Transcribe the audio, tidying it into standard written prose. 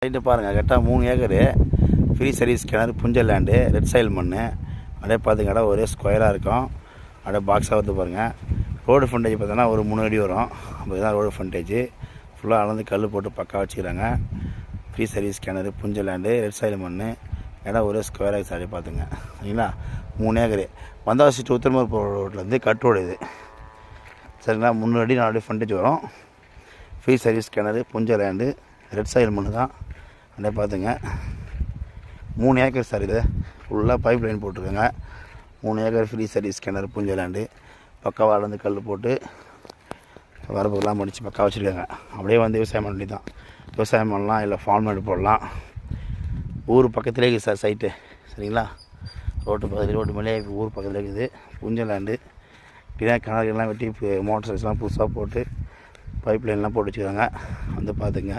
Right பாருங்கள், கரெக்டாக 3 acre free service கிணறு, புஞ்ச லேண்டு, ரெட் சாயில் மண். அப்படியே பார்த்துங்க, இடம் ஒரே ஸ்கொயராக இருக்கும். அப்படியே பாக்ஸாக வந்து பாருங்கள். ரோடு ஃப்ரண்டேஜ் பார்த்தோன்னா ஒரு 3 அடி வரும். அப்படி தான் ரோடு ஃப்ரண்டேஜ் ஃபுல்லாக அளந்து கல் போட்டு பக்கா வச்சுக்கிறாங்க. ஃப்ரீ சர்வீஸ் கிணறு, புஞ்ச லேண்டு, ரெட் சாயில் மண். இடம் ஒரே ஸ்கொயராக சாரி பார்த்துங்க, சரிங்களா. 3 ஏக்கரு வந்தாசி டு உத்தரமூர் போகிற ரோட்லேருந்து கட் ரோடு இது, சரிங்களா. 3 அடி 4 அடி ஃப்ரண்டேஜ் வரும். ஃப்ரீ சர்வீஸ் கிணறு, புஞ்ச லேண்டு, ரெட் சாயில் மண் தான். அப்படியே பார்த்துங்க, 3 ஏக்கர் சார். இது ஃபுல்லாக பைப் லைன் போட்டிருக்காங்க. 3 ஏக்கர் ஃப்ரீ சர்வீஸ் கிணறு, புஞ்ச லேண்டு, பக்காவாக அளந்து கல் போட்டு வரப்புலாம் முடித்து பக்கா வச்சுருக்காங்க. அப்படியே வந்து விவசாயம் பண்ண வேண்டியது தான். விவசாயம் பண்ணலாம், இல்லை ஃபார்மேட் போடலாம். ஊர் பக்கத்துலேயே இருக்குது சார் சைட்டு, சரிங்களா. ரோட்டு பக்கத்தில், ரோட்டு மேலே ஊர் பக்கத்தில் இருக்குது. புஞ்ச லேண்டு இப்படிதான் கிணறுலாம் வெட்டி மோட்டர் சைஸ்லாம் புதுசாக போட்டு பைப் லைன்லாம் போட்டு வச்சுக்கிறாங்க. வந்து பார்த்துங்க.